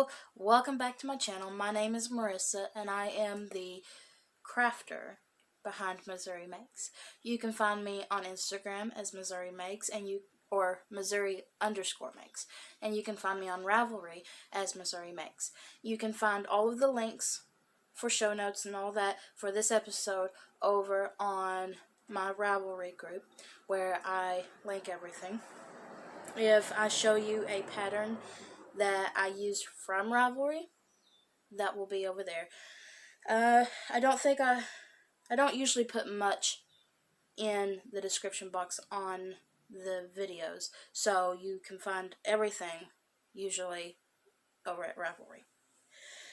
Hello, welcome back to my channel. My name is Marissa and I am the crafter behind Missouri Makes. You can find me on Instagram as Missouri Makes or Missouri_Makes. And you can find me on Ravelry as Missouri Makes. You can find all of the links for show notes and all that for this episode over on my Ravelry group where I link everything. If I show you a pattern that I used from Ravelry, that will be over there. I don't usually put much in the description box on the videos, so you can find everything usually over at Ravelry.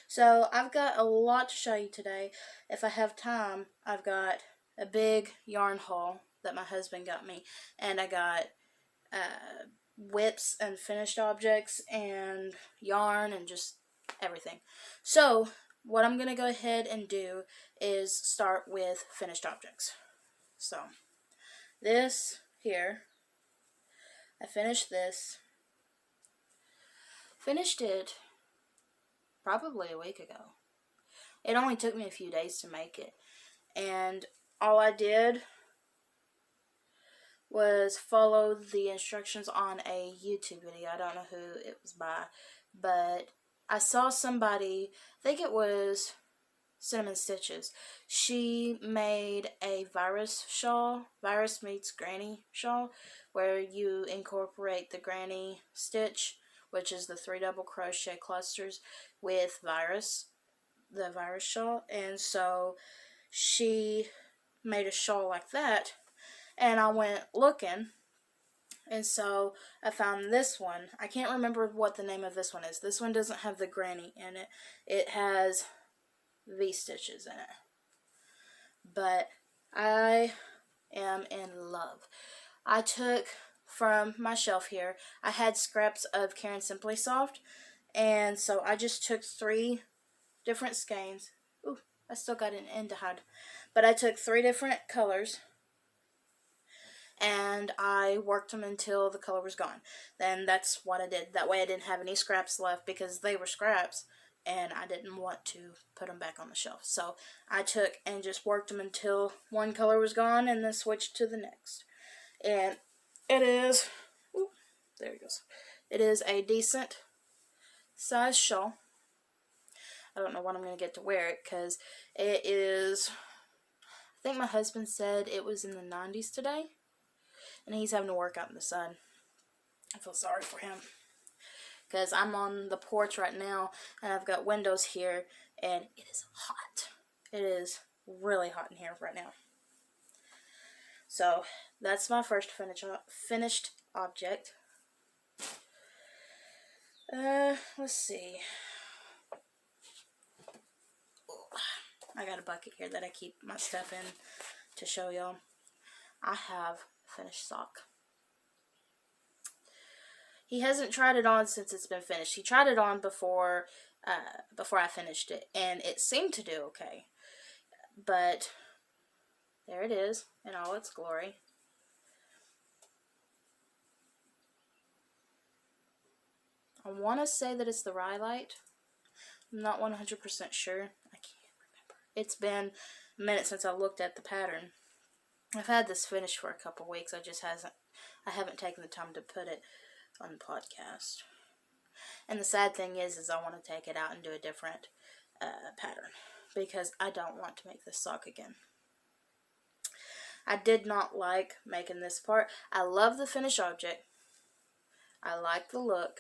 So I've got a lot to show you today. If I have time, I've got a big yarn haul that my husband got me, and I got whips and finished objects and yarn and just everything. So what I'm going to go ahead and do is start with finished objects. So this here, I finished this. Finished it probably a week ago. It only took me a few days to make it. And all I did was follow the instructions on a YouTube video. I don't know who it was by, but I saw somebody, I think it was Cinnamon Stitches. She made a virus shawl, virus meets granny shawl, where you incorporate the granny stitch, which is the 3 double crochet clusters, with the virus shawl. And so she made a shawl like that. And I went looking, and so I found this one. I can't remember what the name of this one is. This one doesn't have the granny in it. It has V-stitches in it. But I am in love. I took from my shelf here, I had scraps of Caron Simply Soft, and so I just took 3 different skeins. Ooh, I still got an end to hide. But I took 3 different colors, and I worked them until the color was gone. Then that's what I did. That way I didn't have any scraps left because they were scraps and I didn't want to put them back on the shelf. So I took and just worked them until one color was gone and then switched to the next. And it is, ooh, there it goes. It is a decent size shawl. I don't know when I'm going to get to wear it because it is, I think my husband said it was in the 90s today. And he's having to work out in the sun. I feel sorry for him. Because I'm on the porch right now. And I've got windows here. And it is hot. It is really hot in here right now. So, that's my first finished object. Let's see. I got a bucket here that I keep my stuff in to show y'all. I have finished sock. He hasn't tried it on since it's been finished. He tried it on before I finished it, and it seemed to do okay. But there it is in all its glory. I want to say that it's the Rhyolite. I'm not 100% sure. I can't remember. It's been a minute since I looked at the pattern. I've had this finished for a couple weeks. I haven't taken the time to put it on the podcast. And the sad thing is I want to take it out and do a different pattern because I don't want to make this sock again. I did not like making this part. I love the finished object. I like the look,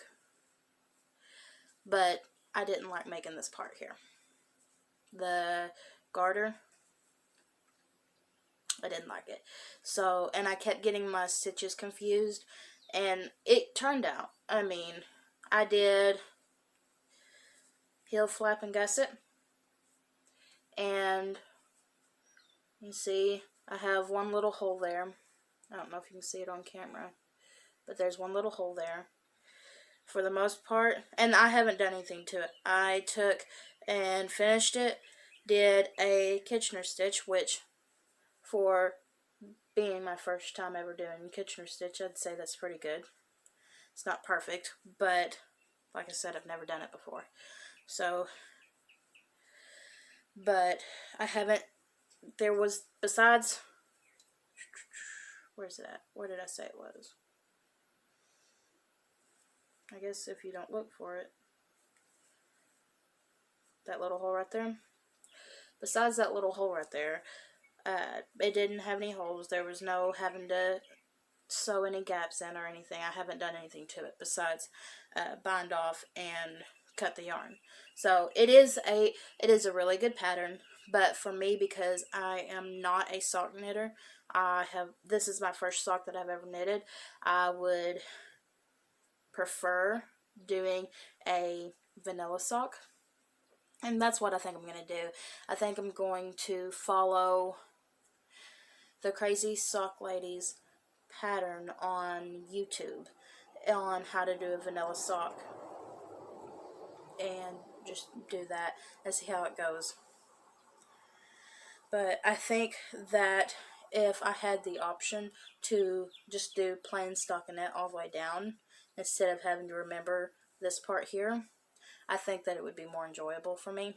but I didn't like making this part here. The garter, I didn't like it. So, and I kept getting my stitches confused. And it turned out, I mean, I did heel, flap, and gusset. And you see, I have one little hole there. I don't know if you can see it on camera. But there's one little hole there. For the most part. And I haven't done anything to it. I took and finished it. Did a Kitchener stitch, which for being my first time ever doing Kitchener stitch, I'd say that's pretty good. It's not perfect, but like I said, I've never done it before. So, but I haven't, there was, besides, where's it at? Where did I say it was? I guess if you don't look for it, that little hole right there. Besides that little hole right there, it didn't have any holes. There was no having to sew any gaps in or anything. I haven't done anything to it besides bind off and cut the yarn. So it is a really good pattern, but for me, because I am not a sock knitter, this is my first sock that I've ever knitted. I would prefer doing a vanilla sock, and that's what I think I'm going to do. I think I'm going to follow the Crazy Sock Lady's pattern on YouTube on how to do a vanilla sock, and just do that and see how it goes. But I think that if I had the option to just do plain stockinette all the way down instead of having to remember this part here, I think that it would be more enjoyable for me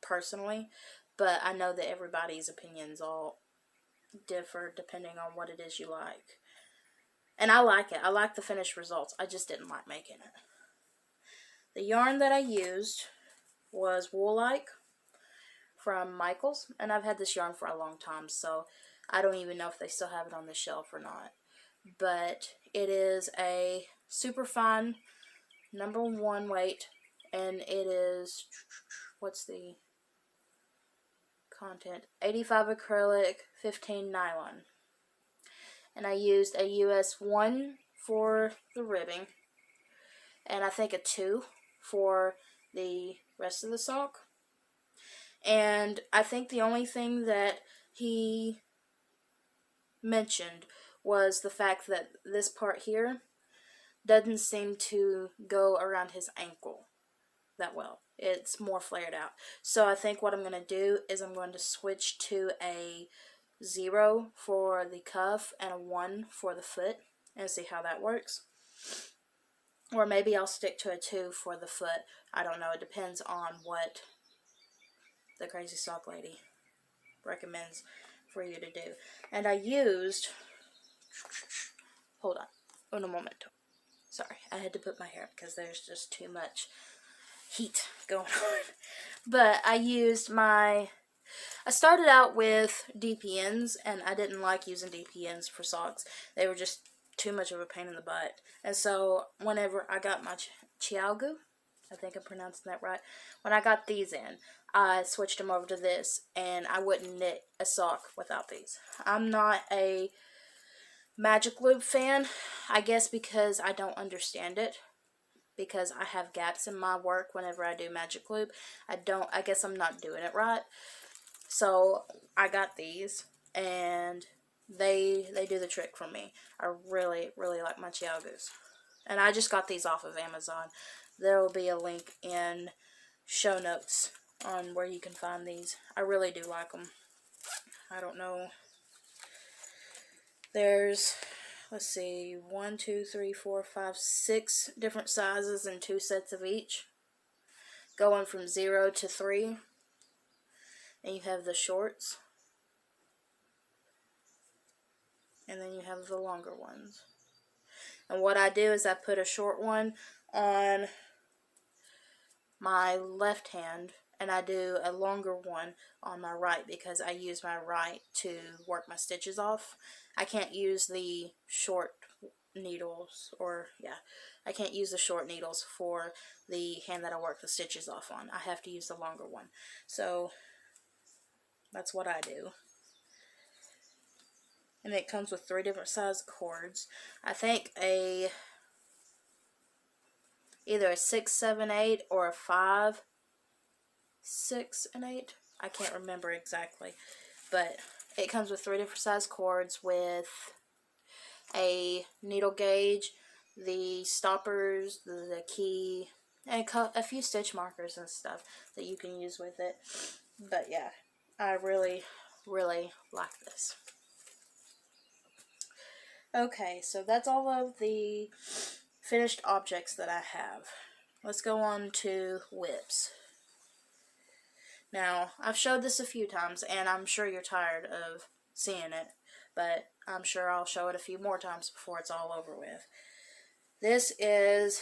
personally. But I know that everybody's opinions all differ depending on what it is you like. And I like it. I like the finished results. I just didn't like making it. The yarn that I used was Wool-like from Michaels. And I've had this yarn for a long time, so I don't even know if they still have it on the shelf or not. But it is a super fine #1 weight. And it is, what's the content? 85 acrylic, 15 nylon. And I used a US 1 for the ribbing, and I think a 2 for the rest of the sock. And I think the only thing that he mentioned was the fact that this part here doesn't seem to go around his ankle that well. It's more flared out. So I think what I'm going to do is I'm going to switch to a 0 for the cuff and a 1 for the foot and see how that works. Or maybe I'll stick to a 2 for the foot. I don't know. It depends on what the Crazy Sock Lady recommends for you to do. And I used, hold on, un momento. Sorry, I had to put my hair up because there's just too much heat going on. But I used I started out with DPNs, and I didn't like using DPNs for socks. They were just too much of a pain in the butt. And so whenever I got my Chiaogu, I think I'm pronouncing that right, when I got these in, I switched them over to this, and I wouldn't knit a sock without these. I'm not a Magic Loop fan, I guess because I don't understand it. Because I have gaps in my work whenever I do Magic Loop. I guess I'm not doing it right. So I got these, and they do the trick for me. I really, really like my Chiaogus. And I just got these off of Amazon. There will be a link in show notes on where you can find these. I really do like them. I don't know. There's, let's see, 1, 2, 3, 4, 5, 6 different sizes and 2 sets of each. Going from 0 to 3. And you have the shorts. And then you have the longer ones. And what I do is I put a short one on my left hand, and I do a longer one on my right because I use my right to work my stitches off. I can't use the short needles, I can't use the short needles for the hand that I work the stitches off on. I have to use the longer one. So that's what I do. And it comes with 3 different size cords. I think either a 6, 7, 8 or a 5, 6, and 8. I can't remember exactly. But it comes with 3 different size cords with a needle gauge, the stoppers, the key, and a few stitch markers and stuff that you can use with it. But yeah, I really, really like this. Okay, so that's all of the finished objects that I have. let's go on to whips. Now, I've showed this a few times, and I'm sure you're tired of seeing it, but I'm sure I'll show it a few more times before it's all over with. This is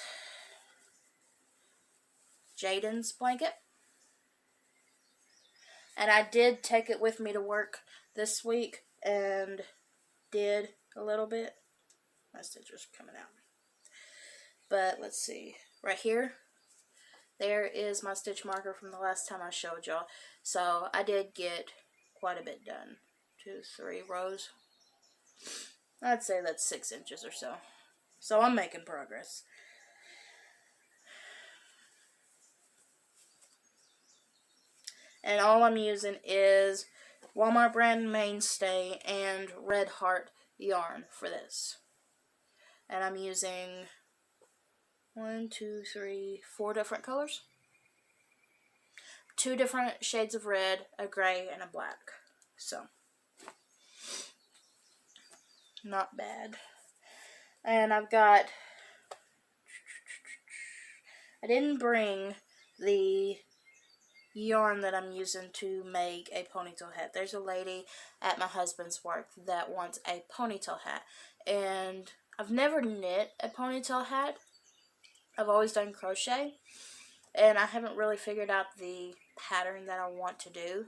Jaden's blanket, and I did take it with me to work this week, and did a little bit. My stitches are coming out. But let's see, right here, there is my stitch marker from the last time I showed y'all. So I did get quite a bit done. 2, 3 rows. I'd say that's 6 inches or so. So I'm making progress. And all I'm using is Walmart brand Mainstay and Red Heart yarn for this. And I'm using 1, 2, 3, 4 different colors. 2 different shades of red, a gray, and a black. So, not bad. And I've got, I didn't bring the yarn that I'm using to make a ponytail hat. There's a lady at my husband's work that wants a ponytail hat. And I've never knit a ponytail hat. I've always done crochet. And I haven't really figured out the pattern that I want to do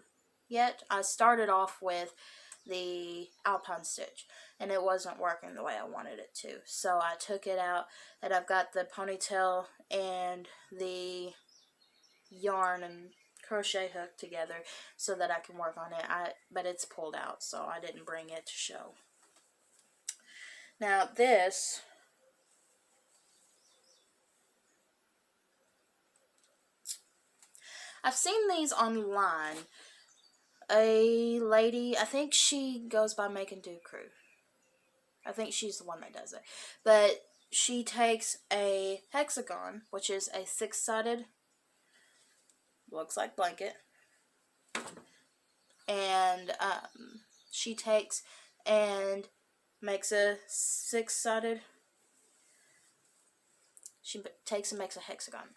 yet. I started off with the alpine stitch, and it wasn't working the way I wanted it to. So I took it out, and I've got the ponytail and the yarn and crochet hook together so that I can work on it. But it's pulled out, so I didn't bring it to show. Now this, I've seen these online. A lady, I think she goes by Making Do Crew. I think she's the one that does it. But she takes a hexagon, which is a 6-sided, looks like blanket. And she takes and makes a 6-sided, she takes and makes a hexagon,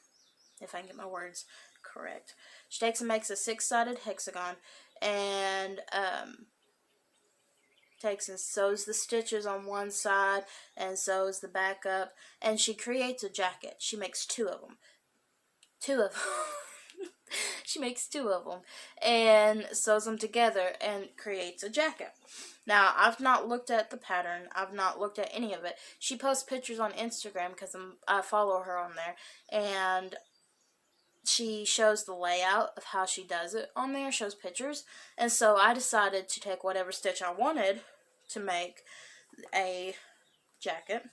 if I can get my words correct. She takes and makes a 6-sided hexagon, and takes and sews the stitches on one side and sews the back up, and she creates a jacket. She makes 2 of them. She makes 2 of them and sews them together and creates a jacket. Now, I've not looked at the pattern. I've not looked at any of it. She posts pictures on Instagram because I follow her on there, and she shows the layout of how she does it on there, shows pictures. And so I decided to take whatever stitch I wanted to make a jacket.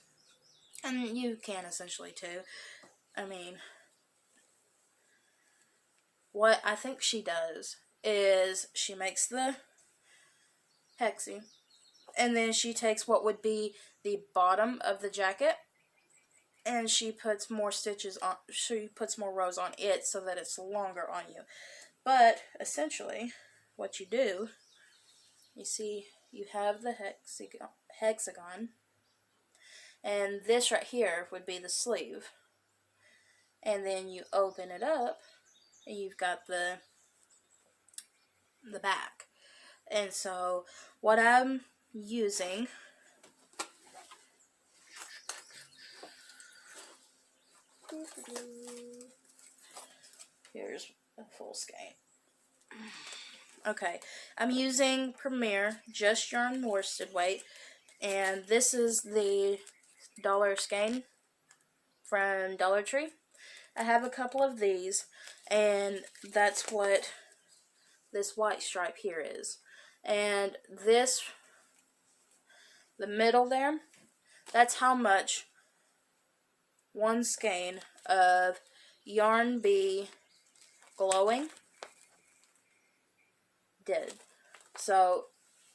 And you can essentially too. I mean, what I think she does is she makes the hexie, and then she takes what would be the bottom of the jacket, and she puts more stitches on, she puts more rows on it so that it's longer on you. But essentially, what you do, you see, you have the hexagon, and this right here would be the sleeve. And then you open it up, and you've got the back. And so, what I'm using, here's a full skein. Okay, I'm using Premier Just Yarn worsted weight, and this is the dollar skein from Dollar Tree. I have a couple of these, and that's what this white stripe here is. And this, the middle there, that's how much one skein of Yarn Bee Glowing did. So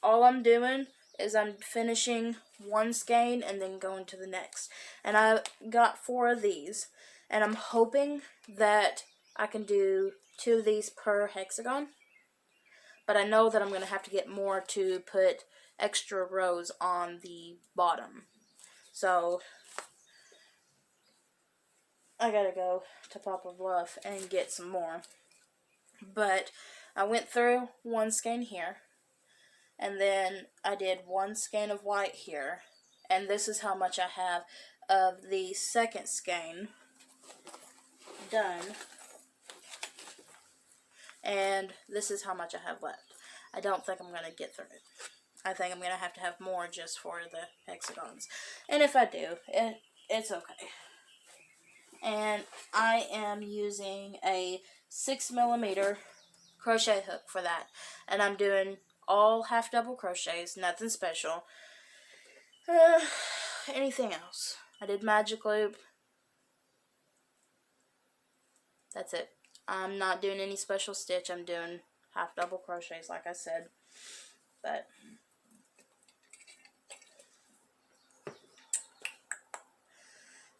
all I'm doing is I'm finishing one skein and then going to the next. And I got 4 of these, and I'm hoping that I can do 2 of these per hexagon. But I know that I'm going to have to get more to put extra rows on the bottom. So I gotta go to Papa Bluff and get some more. But I went through one skein here, and then I did one skein of white here, and this is how much I have of the second skein done, and this is how much I have left. I don't think I'm going to get through it. I think I'm going to have more just for the hexagons, and if I do, it's okay. And I am using a 6mm crochet hook for that, and I'm doing all half double crochets, nothing special. Anything else? I did magic loop. That's it. I'm not doing any special stitch. I'm doing half double crochets like I said. But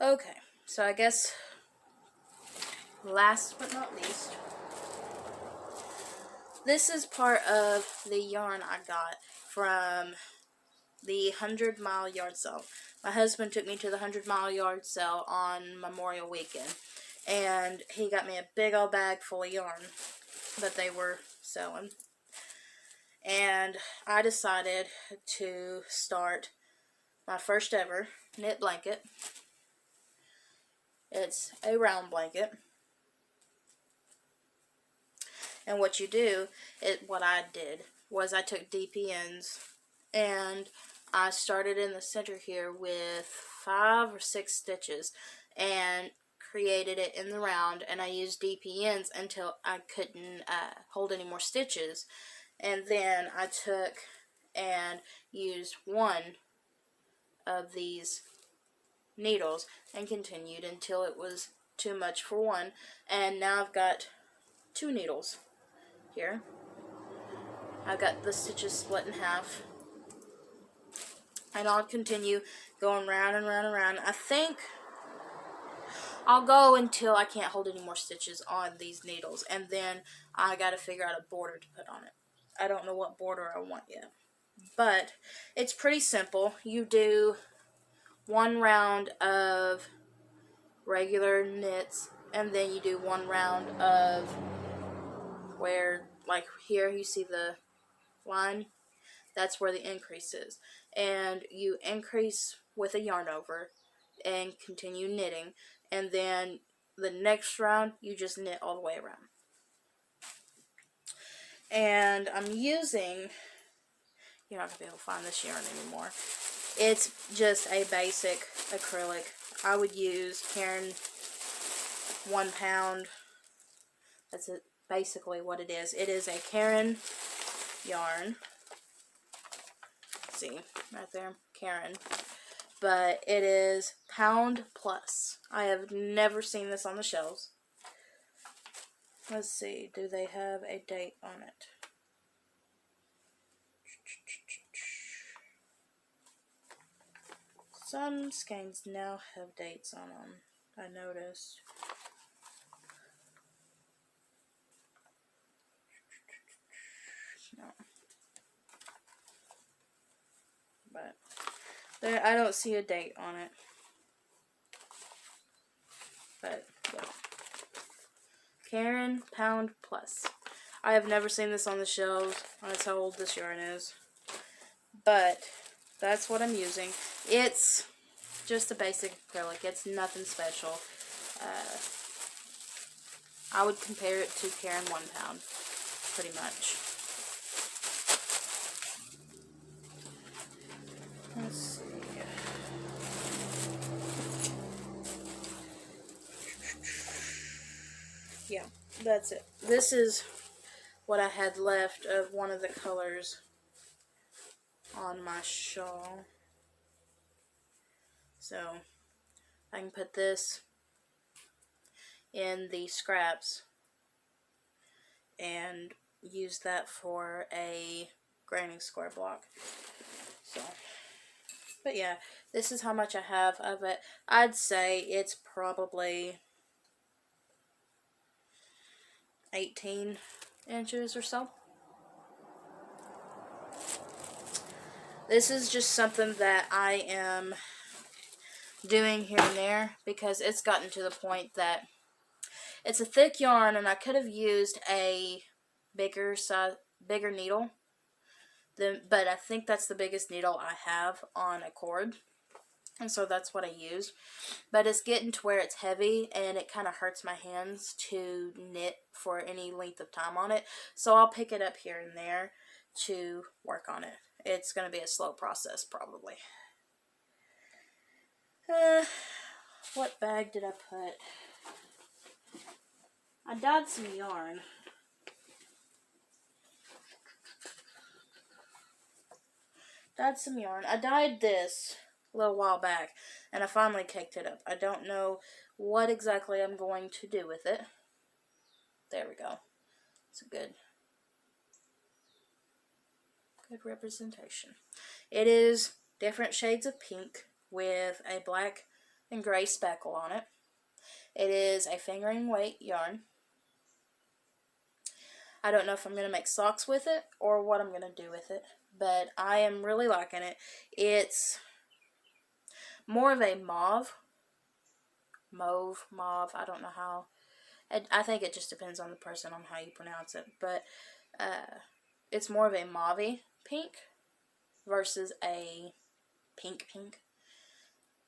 okay, so I guess last but not least, this is part of the yarn I got from the 100 Mile Yard Sale. My husband took me to the 100 Mile Yard Sale on Memorial Weekend, and he got me a big old bag full of yarn that they were selling. And I decided to start my first ever knit blanket. It's a round blanket. And what you do, what I did was I took DPNs and I started in the center here with 5 or 6 stitches and created it in the round, and I used DPNs until I couldn't hold any more stitches. And then I took and used one of these needles and continued until it was too much for one, and now I've got 2 needles here. I've got the stitches split in half, and I'll continue going round and round and round. I think I'll go until I can't hold any more stitches on these needles, and then I gotta figure out a border to put on it. I don't know what border I want yet, but it's pretty simple. You do 1 round of regular knits, and then you do 1 round of where, like here you see the line, that's where the increase is, and you increase with a yarn over and continue knitting, and then the next round you just knit all the way around. And I'm using, you're not going to be able to find this yarn anymore, it's just a basic acrylic. I would use Caron 1 pound. That's basically what it is. It is a Caron yarn. See, right there, Caron. But it is pound plus. I have never seen this on the shelves. Let's see, do they have a date on it? Some skeins now have dates on them, I noticed. No. But there, I don't see a date on it. But yeah. Caron pound plus. I have never seen this on the shelves. That's how old this yarn is. But that's what I'm using. It's just a basic acrylic. It's nothing special. I would compare it to Caron 1 pound, pretty much. Let's see. Yeah, that's it. This is what I had left of one of the colors on my shawl. So I can put this in the scraps and use that for a graining square block. So, but yeah, this is how much I have of it. I'd say it's probably 18 inches or so. This is just something that I am doing here and there, because it's gotten to the point that it's a thick yarn, and I could have used a bigger needle. But I think that's the biggest needle I have on a cord, and so that's what I use. But it's getting to where it's heavy, and it kind of hurts my hands to knit for any length of time on it. So I'll pick it up here and there to work on it. It's going to be a slow process, probably. What bag did I put? I dyed some yarn. I dyed this a little while back, and I finally caked it up. I don't know what exactly I'm going to do with it. There we go. It's a good representation. It is different shades of pink with a black and gray speckle on it. It is a fingering weight yarn. I don't know if I'm going to make socks with it or what I'm going to do with it, but I am really liking it. It's more of a mauve, I don't know how. I think it just depends on the person on how you pronounce it, but it's more of a mauve pink versus a pink.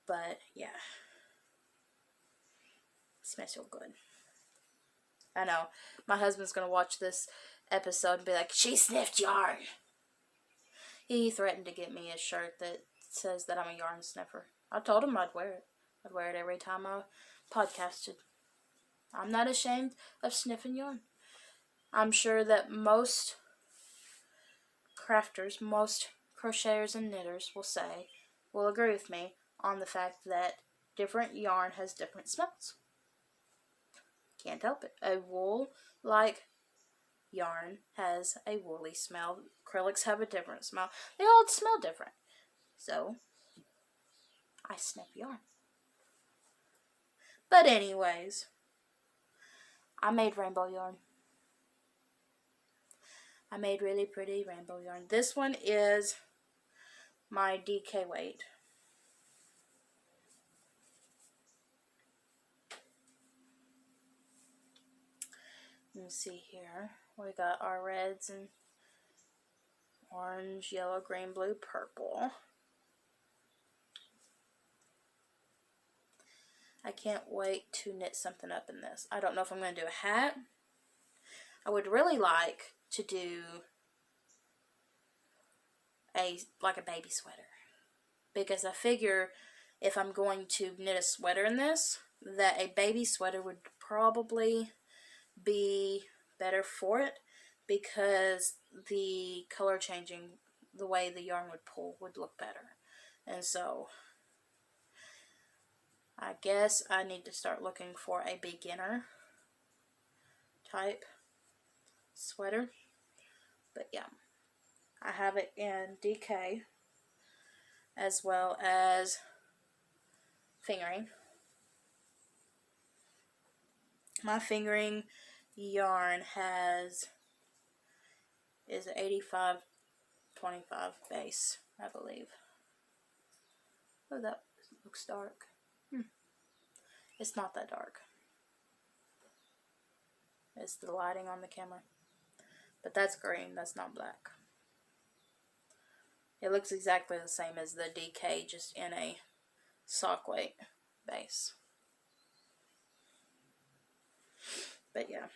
But yeah, it smells so good. I know my husband's gonna watch this episode and be like, "She sniffed yarn." He threatened to get me a shirt that says that I'm a yarn sniffer. I told him I'd wear it. I'd wear it every time I podcasted. I'm not ashamed of sniffing yarn. I'm sure that most crafters, most crocheters and knitters will agree with me on the fact that different yarn has different smells. Can't help it. A wool-like yarn has a woolly smell. Acrylics have a different smell. They all smell different. So, I sniff yarn. But anyways, I made rainbow yarn. I made really pretty rainbow yarn. This one is my DK weight. Let me see here. We got our reds and orange, yellow, green, blue, purple. I can't wait to knit something up in this. I don't know if I'm going to do a hat. I would really like to do a baby sweater, because I figure if I'm going to knit a sweater in this, that a baby sweater would probably be better for it, because the color changing, the way the yarn would pull, would look better. And so I guess I need to start looking for a beginner type sweater. But yeah, I have it in DK as well as fingering. My fingering yarn is 85-25 base, I believe. Oh, that looks dark. It's not that dark. It's the lighting on the camera. But that's green, that's not black. It looks exactly the same as the DK, just in a sock weight base. But yeah.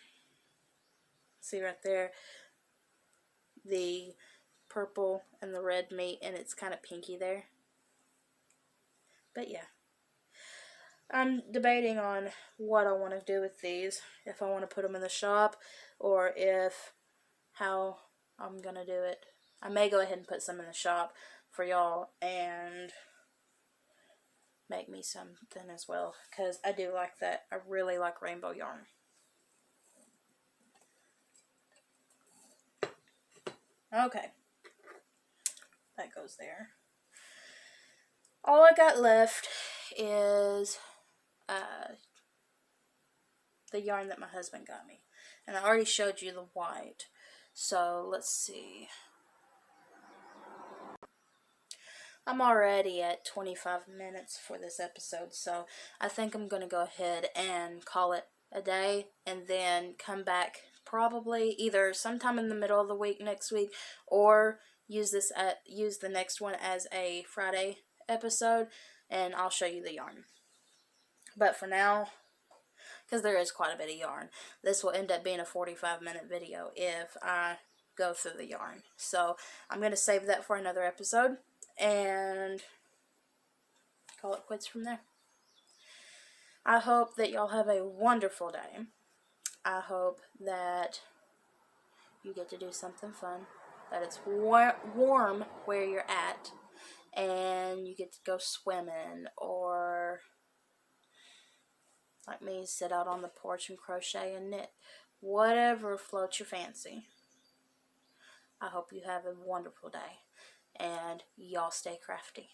See right there, the purple and the red meet, and it's kind of pinky there. But yeah. I'm debating on what I want to do with these. If I want to put them in the shop, or how I'm going to do it. I may go ahead and put some in the shop for y'all and make me something as well, because I do like that. I really like rainbow yarn. Okay. That goes there. All I got left is the yarn that my husband got me. And I already showed you the white. So let's see. I'm already at 25 minutes for this episode, so I think I'm going to go ahead and call it a day and then come back probably either sometime in the middle of the week next week, or use the next one as a Friday episode, and I'll show you the yarn. But for now, because there is quite a bit of yarn, this will end up being a 45-minute video if I go through the yarn. So I'm going to save that for another episode and call it quits from there. I hope that y'all have a wonderful day. I hope that you get to do something fun, that it's warm where you're at, and you get to go swimming, or like me, sit out on the porch and crochet and knit. Whatever floats your fancy. I hope you have a wonderful day, and y'all stay crafty.